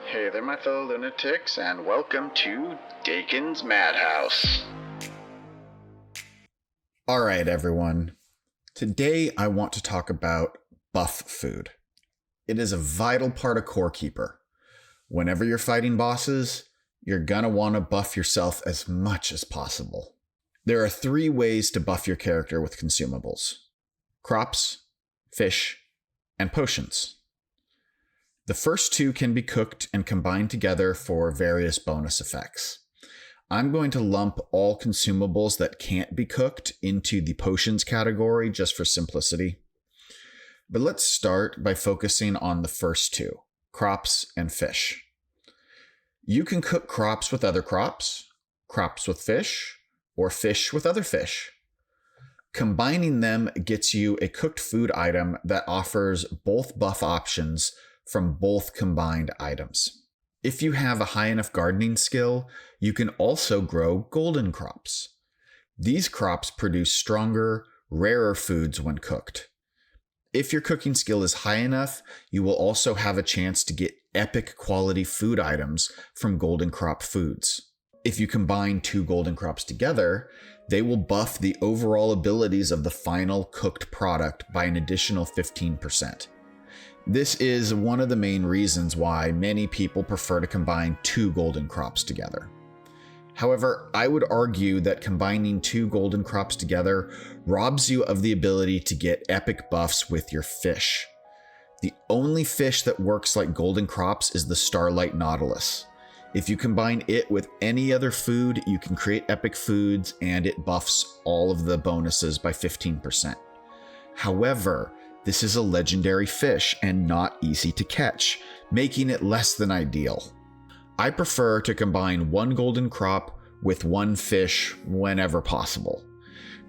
Hey there, my fellow lunatics, and welcome to Dakon's Madhouse. Alright, everyone. Today I want to talk about buff food. It is a vital part of corekeeper. Whenever you're fighting bosses, you're gonna want to buff yourself as much as possible. There are 3 ways to buff your character with consumables: crops, fish, and potions. The first 2 can be cooked and combined together for various bonus effects. I'm going to lump all consumables that can't be cooked into the potions category just for simplicity. But let's start by focusing on the first 2, crops and fish. You can cook crops with other crops with fish, or fish with other fish. Combining them gets you a cooked food item that offers both buff options from both combined items. If you have a high enough gardening skill, you can also grow golden crops. These crops produce stronger, rarer foods when cooked. If your cooking skill is high enough, you will also have a chance to get epic quality food items from golden crop foods. If you combine 2 golden crops together, they will buff the overall abilities of the final cooked product by an additional 15%. This is one of the main reasons why many people prefer to combine 2 golden crops together. However, I would argue that combining 2 golden crops together robs you of the ability to get epic buffs with your fish. The only fish that works like golden crops is the Starlight Nautilus. If you combine it with any other food, you can create epic foods and it buffs all of the bonuses by 15%. However, this is a legendary fish and not easy to catch, making it less than ideal. I prefer to combine 1 golden crop with 1 fish whenever possible.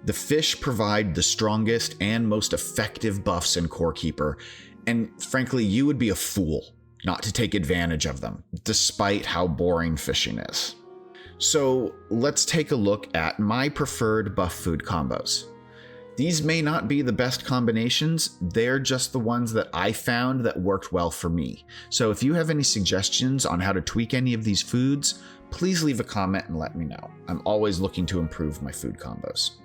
The fish provide the strongest and most effective buffs in corekeeper, and frankly, you would be a fool not to take advantage of them, despite how boring fishing is. So let's take a look at my preferred buff food combos. These may not be the best combinations, they're just the ones that I found that worked well for me. So if you have any suggestions on how to tweak any of these foods, please leave a comment and let me know. I'm always looking to improve my food combos.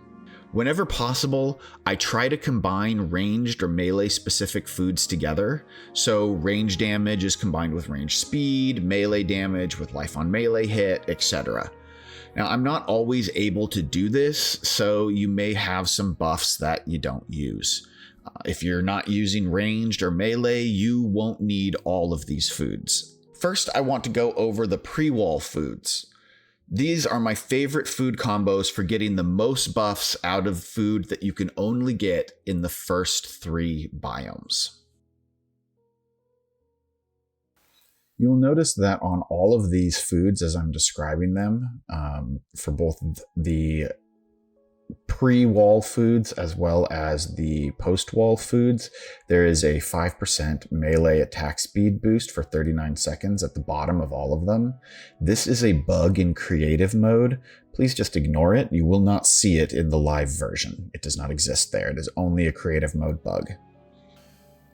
Whenever possible, I try to combine ranged or melee specific foods together. So range damage is combined with range speed, melee damage with life on melee hit, etc. Now, I'm not always able to do this, so you may have some buffs that you don't use. If you're not using ranged or melee, you won't need all of these foods. First, I want to go over the Prewall Foods. These are my favorite food combos for getting the most buffs out of food that you can only get in the first 3 biomes. You'll notice that on all of these foods as I'm describing them, for both the pre-wall foods as well as the post-wall foods, there is a 5% melee attack speed boost for 39 seconds at the bottom of all of them. This is a bug in creative mode. Please just ignore it. You will not see it in the live version. It does not exist there. It is only a creative mode bug.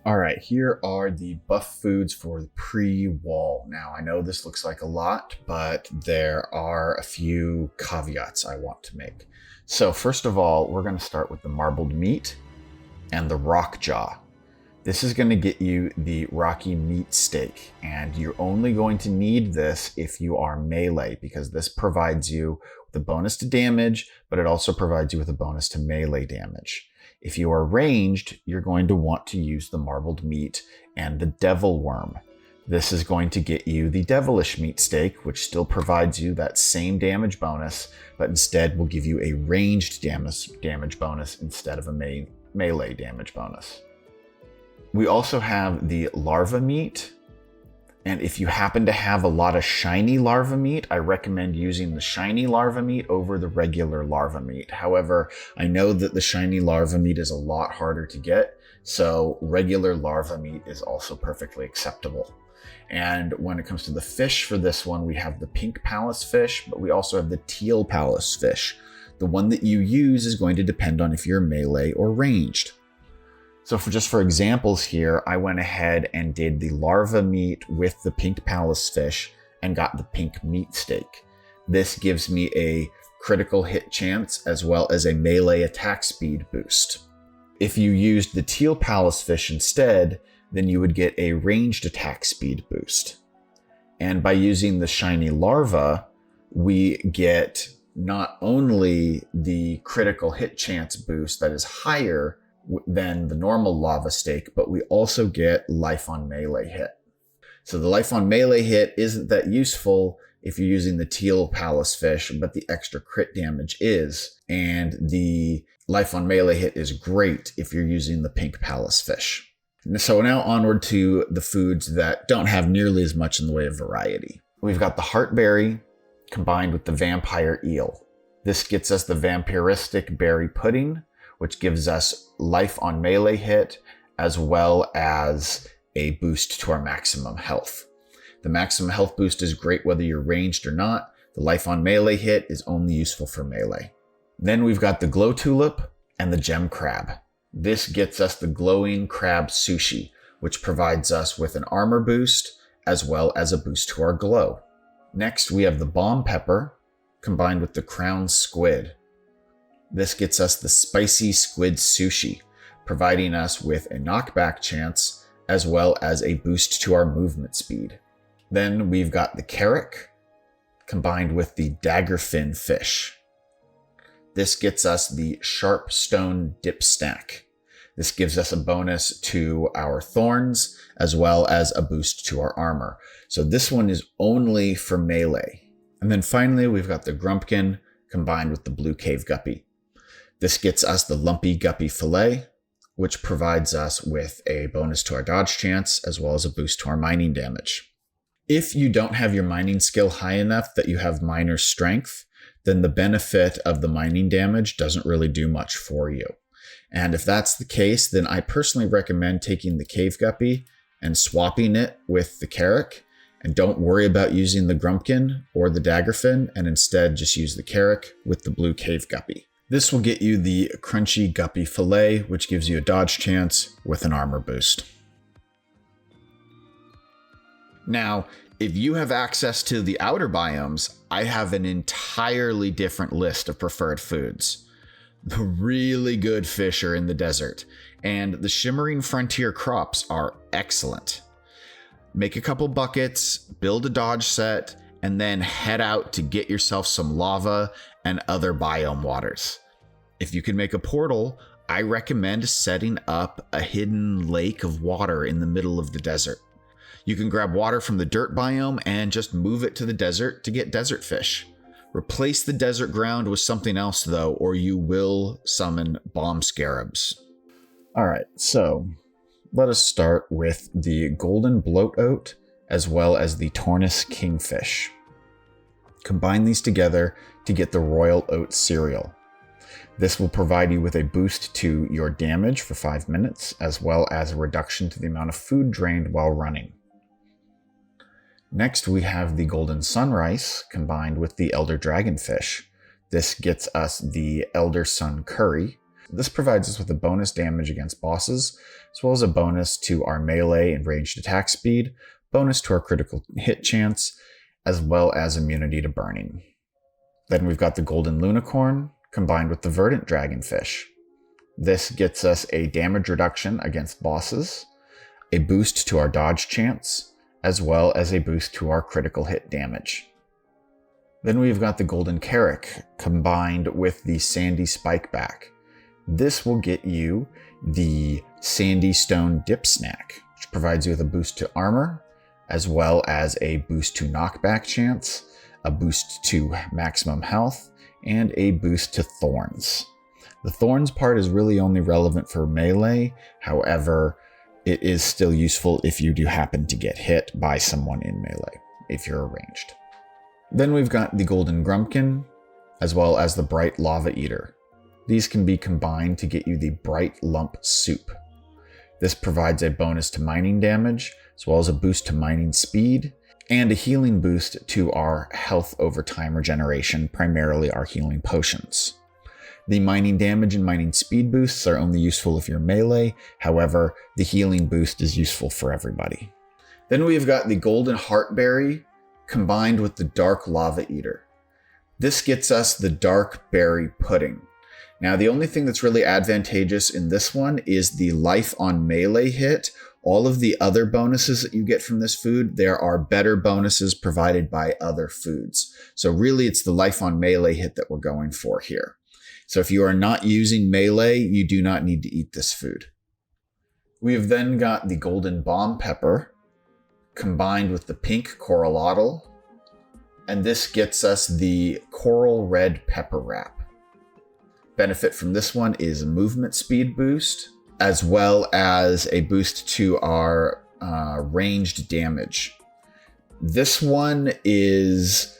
Alright, here are the buff foods for the pre-wall. Now, I know this looks like a lot, but there are a few caveats I want to make. So first of all, we're going to start with the marbled meat and the rock jaw. This is going to get you the rocky meat steak, and you're only going to need this if you are melee, because this provides you with a bonus to damage, but it also provides you with a bonus to melee damage. If you are ranged, you're going to want to use the marbled meat and the devil worm. This is going to get you the devilish meat steak, which still provides you that same damage bonus, but instead will give you a ranged damage bonus instead of a melee damage bonus. We also have the larva meat. And if you happen to have a lot of shiny larva meat, I recommend using the shiny larva meat over the regular larva meat. However, I know that the shiny larva meat is a lot harder to get, so regular larva meat is also perfectly acceptable. And when it comes to the fish for this one, we have the pink palace fish, but we also have the teal palace fish. The one that you use is going to depend on if you're melee or ranged. So for examples here, I went ahead and did the larva meat with the pink palace fish and got the pink meat steak. This gives me a critical hit chance as well as a melee attack speed boost. If you used the teal palace fish instead, then you would get a ranged attack speed boost. And by using the shiny larva, we get not only the critical hit chance boost that is higher than the normal lava steak, but we also get life on melee hit. So the life on melee hit isn't that useful if you're using the teal palace fish, but the extra crit damage is. And the life on melee hit is great if you're using the pink palace fish. So now onward to the foods that don't have nearly as much in the way of variety. We've got the heartberry combined with the vampire eel. This gets us the vampiristic berry pudding, which gives us life on melee hit as well as a boost to our maximum health. The maximum health boost is great whether you're ranged or not. The life on melee hit is only useful for melee. Then we've got the glow tulip and the gem crab. This gets us the glowing crab sushi, which provides us with an armor boost as well as a boost to our glow. Next, we have the bomb pepper combined with the crown squid. This gets us the spicy squid sushi, providing us with a knockback chance as well as a boost to our movement speed. Then we've got the carrack combined with the daggerfin fish. This gets us the sharp stone dip snack. This gives us a bonus to our thorns as well as a boost to our armor. So this one is only for melee. And then finally, we've got the grumpkin combined with the blue cave guppy. This gets us the lumpy guppy fillet, which provides us with a bonus to our dodge chance as well as a boost to our mining damage. If you don't have your mining skill high enough that you have miner's strength, then the benefit of the mining damage doesn't really do much for you. And if that's the case, then I personally recommend taking the cave guppy and swapping it with the carrack. And don't worry about using the grumpkin or the daggerfin, and instead just use the carrack with the blue cave guppy. This will get you the crunchy guppy fillet, which gives you a dodge chance with an armor boost. Now, if you have access to the outer biomes, I have an entirely different list of preferred foods. The really good fish are in the desert, and the shimmering frontier crops are excellent. Make a couple buckets, build a dodge set, and then head out to get yourself some lava and other biome waters. If you can make a portal, I recommend setting up a hidden lake of water in the middle of the desert. You can grab water from the dirt biome and just move it to the desert to get desert fish. Replace the desert ground with something else though, or you will summon bomb scarabs. All right, so let us start with the golden bloat oat as well as the Tortoise kingfish. Combine these together to get the royal oat cereal. This will provide you with a boost to your damage for 5 minutes, as well as a reduction to the amount of food drained while running. Next, we have the golden sunrise combined with the elder dragonfish. This gets us the elder sun curry. This provides us with a bonus damage against bosses, as well as a bonus to our melee and ranged attack speed, bonus to our critical hit chance, as well as immunity to burning. Then we've got the golden lunicorn combined with the verdant dragonfish. This gets us a damage reduction against bosses, a boost to our dodge chance, as well as a boost to our critical hit damage. Then we've got the golden carrack combined with the sandy spikeback. This will get you the sandy stone dip snack, which provides you with a boost to armor, as well as a boost to knockback chance, a boost to maximum health, and a boost to thorns. The thorns part is really only relevant for melee. However, it is still useful if you do happen to get hit by someone in melee, if you're ranged. Then we've got the golden grumpkin, as well as the bright lava eater. These can be combined to get you the bright lump soup. This provides a bonus to mining damage, as well as a boost to mining speed, and a healing boost to our health over time regeneration, primarily our healing potions. The mining damage and mining speed boosts are only useful if you're melee. However, the healing boost is useful for everybody. Then we've got the golden heartberry combined with the dark lava eater. This gets us the dark berry pudding. Now, the only thing that's really advantageous in this one is the life on melee hit. All of the other bonuses that you get from this food, there are better bonuses provided by other foods. So really, it's the life on melee hit that we're going for here. So if you are not using melee, you do not need to eat this food. We have then got the golden bomb pepper combined with the pink coralotl, and this gets us the coral red pepper wrap. Benefit from this one is a movement speed boost, as well as a boost to our ranged damage. This one is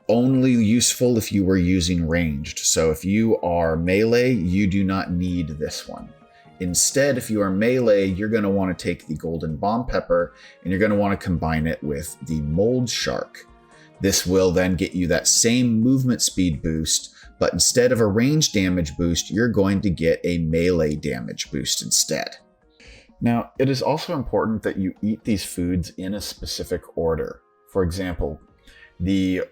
only useful if you were using ranged. So if you are melee, you do not need this one. Instead, if you are melee, you're going to want to take the golden bomb pepper and you're going to want to combine it with the mold shark. This will then get you that same movement speed boost, but instead of a range damage boost, you're going to get a melee damage boost instead. Now, it is also important that you eat these foods in a specific order. For example, the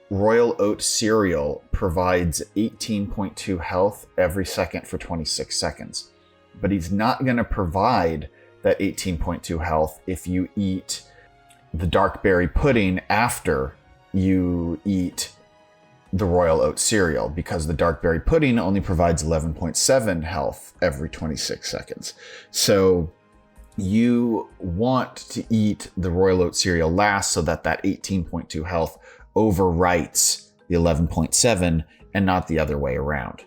Royal Oat cereal provides 18.2 health every second for 26 seconds. But he's not going to provide that 18.2 health if you eat the dark berry pudding after you eat the Royal Oat cereal, because the dark berry pudding only provides 11.7 health every 26 seconds. So you want to eat the Royal Oat cereal last so that 18.2 health overwrites the 11.7 and not the other way around.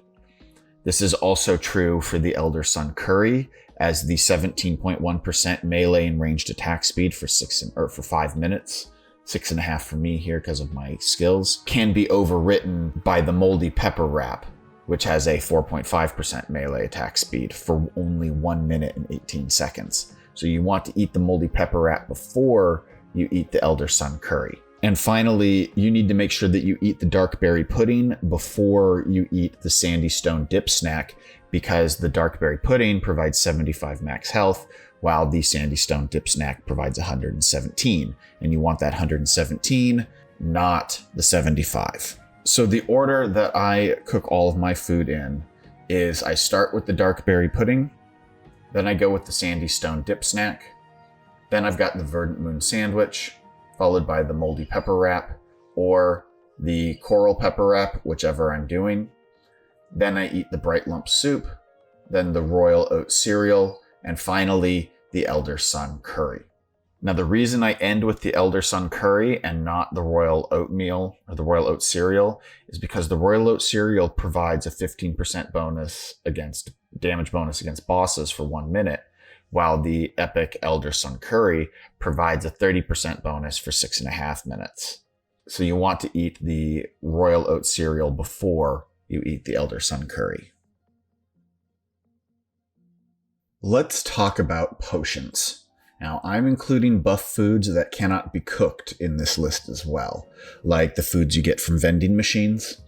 This is also true for the Elder Sun curry, as the 17.1% melee and ranged attack speed for 5 minutes, 6.5 for me here because of my skills, can be overwritten by the moldy pepper wrap, which has a 4.5% melee attack speed for only 1 minute and 18 seconds. So you want to eat the moldy pepper wrap before you eat the Elder Sun curry. And finally, you need to make sure that you eat the dark berry pudding before you eat the sandy stone dip snack, because the dark berry pudding provides 75 max health, while the sandy stone dip snack provides 117. And you want that 117, not the 75. So the order that I cook all of my food in is I start with the dark berry pudding, then I go with the sandy stone dip snack, then I've got the verdant moon sandwich, followed by the moldy pepper wrap or the coral pepper wrap, whichever I'm doing. Then I eat the bright lump soup, then the Royal Oat cereal, and finally the Elder Sun curry. Now, the reason I end with the Elder Sun curry and not the Royal Oatmeal or the Royal Oat cereal is because the Royal Oat cereal provides a 15% damage bonus against bosses for 1 minute, while the epic Elder Sun curry provides a 30% bonus for 6.5 minutes. So you want to eat the Royal Oat cereal before you eat the Elder Sun curry. Let's talk about potions. Now, I'm including buff foods that cannot be cooked in this list as well, like the foods you get from vending machines.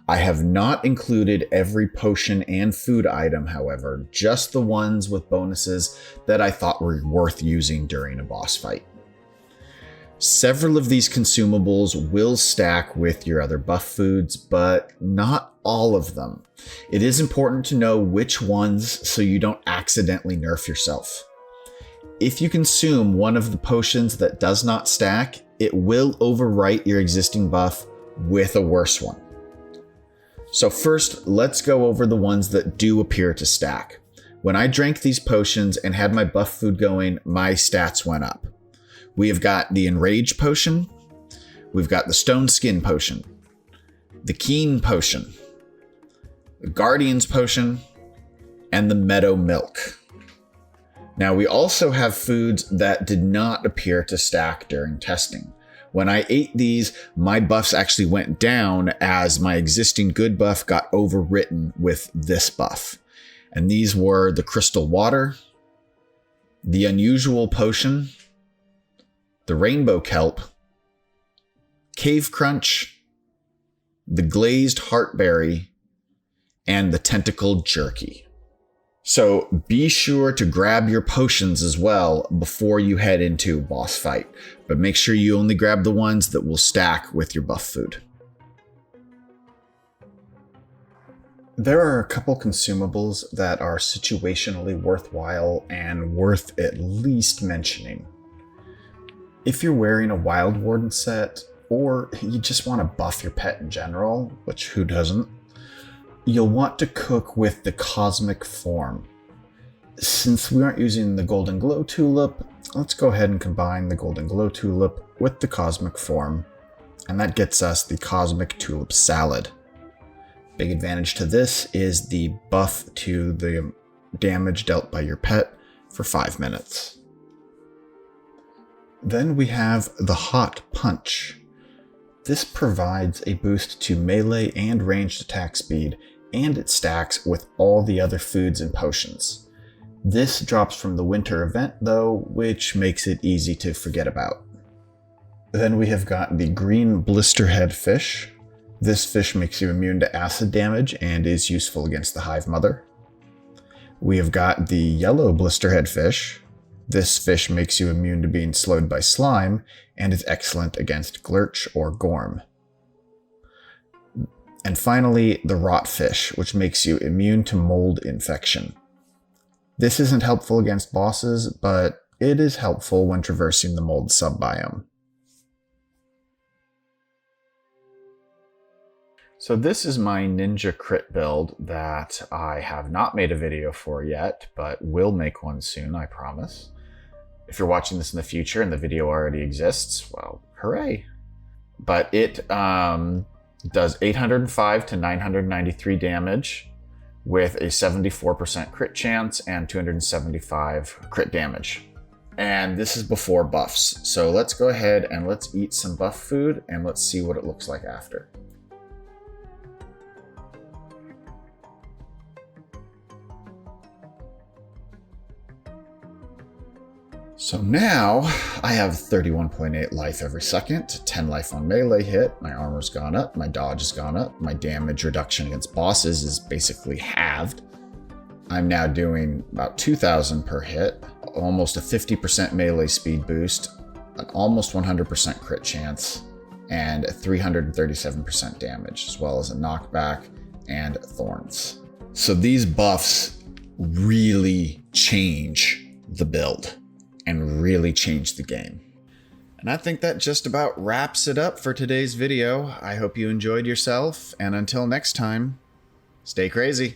I have not included every potion and food item, however, just the ones with bonuses that I thought were worth using during a boss fight. Several of these consumables will stack with your other buff foods, but not all of them. It is important to know which ones so you don't accidentally nerf yourself. If you consume one of the potions that does not stack, it will overwrite your existing buff with a worse one. So first, let's go over the ones that do appear to stack. When I drank these potions and had my buff food going, my stats went up. We have got the Enrage potion, we've got the Stone Skin potion, the Keen potion, the Guardian's potion, and the Meadow Milk. Now, we also have foods that did not appear to stack during testing. When I ate these, my buffs actually went down as my existing good buff got overwritten with this buff. And these were the Crystal Water, the Unusual Potion, the Rainbow Kelp, Cave Crunch, the Glazed Heartberry, and the tentacle jerky. So be sure to grab your potions as well before you head into a boss fight, but make sure you only grab the ones that will stack with your buff food. There are a couple consumables that are situationally worthwhile and worth at least mentioning. If you're wearing a Wild Warden set, or you just want to buff your pet in general, which who doesn't, you'll want to cook with the Cosmic Form. Since we aren't using the Golden Glow Tulip, let's go ahead and combine the Golden Glow Tulip with the Cosmic Form, and that gets us the Cosmic Tulip Salad. Big advantage to this is the buff to the damage dealt by your pet for 5 minutes. Then we have the Hot Punch. This provides a boost to melee and ranged attack speed, and it stacks with all the other foods and potions. This drops from the winter event though, which makes it easy to forget about. Then we have got the Green Blisterhead Fish. This fish makes you immune to acid damage and is useful against the Hive Mother. We have got the Yellow Blisterhead Fish. This fish makes you immune to being slowed by slime and is excellent against Glurch or Gorm. And finally, the Rot Fish, which makes you immune to mold infection. This isn't helpful against bosses, but it is helpful when traversing the mold subbiome. So this is my ninja crit build that I have not made a video for yet, but will make one soon, I promise. If you're watching this in the future and the video already exists, well, hooray. But it does 805 to 993 damage with a 74% crit chance and 275 crit damage. And this is before buffs. So let's go ahead and let's eat some buff food and let's see what it looks like after. So now I have 31.8 life every second, 10 life on melee hit, my armor's gone up, my dodge has gone up, my damage reduction against bosses is basically halved. I'm now doing about 2,000 per hit, almost a 50% melee speed boost, an almost 100% crit chance, and a 337% damage, as well as a knockback and thorns. So these buffs really change the build and really change the game. And I think that just about wraps it up for today's video. I hope you enjoyed yourself, and until next time, stay crazy.